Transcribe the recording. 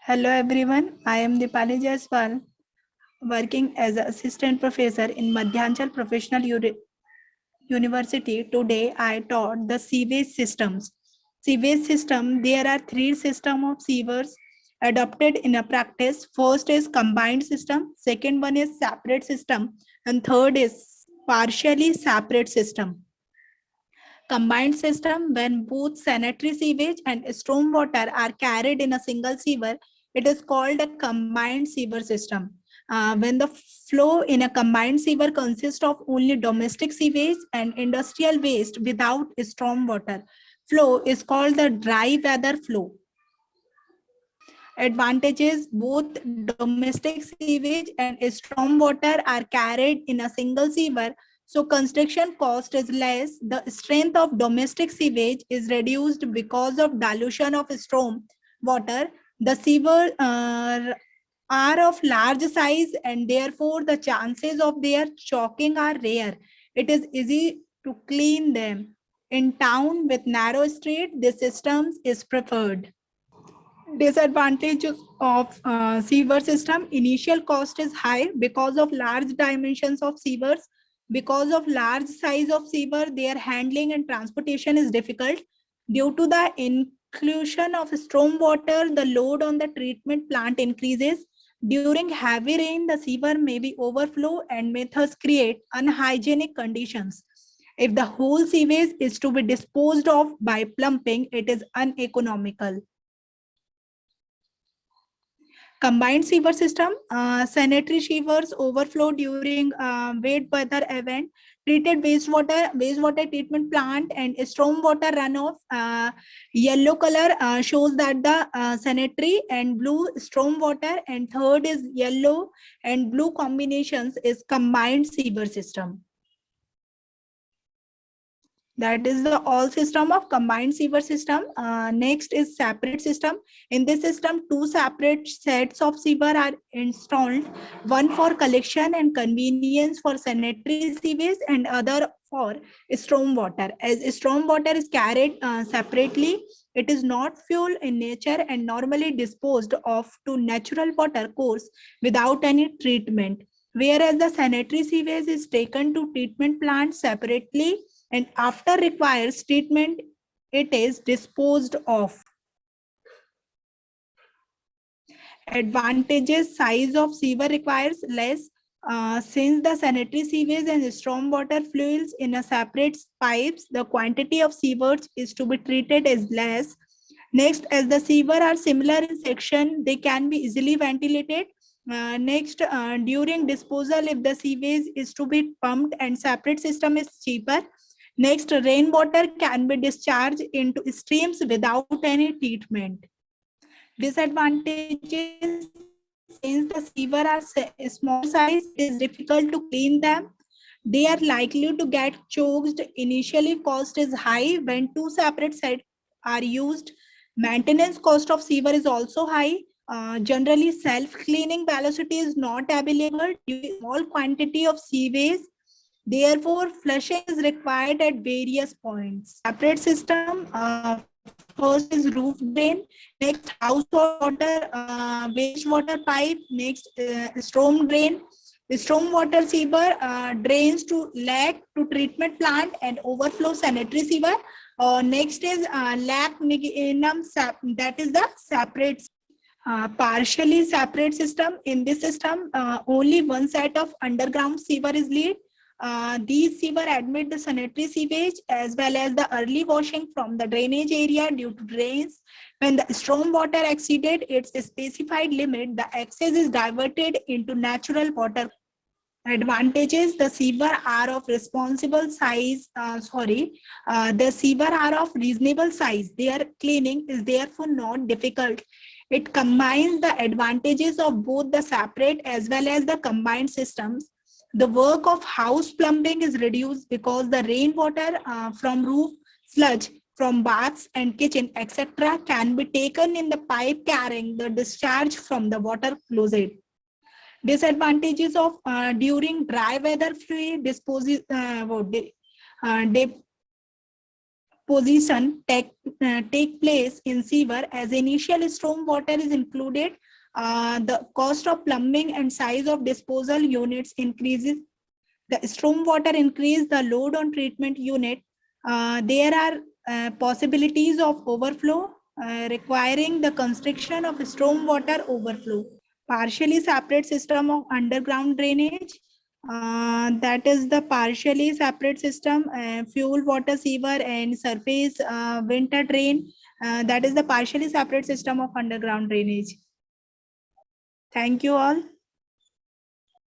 Hello everyone, I am Dipali Jaiswal, working as an assistant professor in Madhyanchal Professional University. Today I taught the sewage systems. Sewage system, there are three systems of sewers adopted in a practice. First is combined system, second one is separate system, and third is partially separate system. Combined system, when both sanitary sewage and stormwater are carried in a single sewer, it is called a combined sewer system. When the flow in a combined sewer consists of only domestic sewage and industrial waste without stormwater flow is called the dry weather flow. Advantages: both domestic sewage and stormwater are carried in a single sewer, so construction cost is less. The strength of domestic sewage is reduced because of dilution of storm water. The sewer are of large size and therefore the chances of their choking are rare. It is easy to clean them. In town with narrow street, this system is preferred. Disadvantage of sewer system: initial cost is high because of large dimensions of sewers. Because of large size of sewer, their handling and transportation is difficult. Due to the inclusion of storm water, the load on the treatment plant increases. During heavy rain, the sewer may be overflow and may thus create unhygienic conditions. If the whole sewage is to be disposed of by plumbing, it is uneconomical. Combined sewer system, sanitary sewers overflow during wet weather event, treated wastewater treatment plant and stormwater runoff. Yellow color shows that the sanitary and blue stormwater, and third is yellow and blue combinations is combined sewer system. That is the all system of combined sewer system. Next is separate system. In this system, two separate sets of sewer are installed, one for collection and convenience for sanitary sewage and other for stormwater. As stormwater is carried separately, it is not fuel in nature and normally disposed of to natural water course without any treatment, whereas the sanitary sewage is taken to treatment plants separately and after requires treatment, it is disposed of. Advantages: size of sewer requires less. Since the sanitary sewage and stormwater fluids in a separate pipes, the quantity of sewage is to be treated as less. Next, as the sewer are similar in section, they can be easily ventilated. Next, during disposal, if the sewage is to be pumped and separate system is cheaper. Next, rainwater can be discharged into streams without any treatment. Disadvantages: since the sewer are small size, it is difficult to clean them. They are likely to get choked. Initially, cost is high when two separate sets are used. Maintenance cost of sewer is also high. Generally, self-cleaning velocity is not available due to small quantity of sewage. Therefore, flushing is required at various points. Separate system, first is roof drain, next household water, wastewater pipe, next storm drain. The stormwater sewer drains to lake to treatment plant and overflow sanitary sewer. Next is lake nigginum, that is the separate. Partially separate system. In this system, only one set of underground sewer is laid. These sewer admit the sanitary sewage as well as the early washing from the drainage area due to drains. When the storm water exceeded its specified limit, the excess is diverted into natural water. Advantages: the sewer are of responsible size. The sewer are of reasonable size. Their cleaning is therefore not difficult. It combines the advantages of both the separate as well as the combined systems. The work of house plumbing is reduced because the rainwater from roof, sludge from baths and kitchen, etc., can be taken in the pipe carrying the discharge from the water closet. Disadvantages of during dry weather free disposal, position take place in sewer. As initial storm water is included, the cost of plumbing and size of disposal units increases. The stormwater increase the load on treatment unit. There are possibilities of overflow, requiring the construction of stormwater overflow. Partially separate system of underground drainage. That is the partially separate system, fuel, water, sewer, and surface winter drain. That is the partially separate system of underground drainage. Thank you all.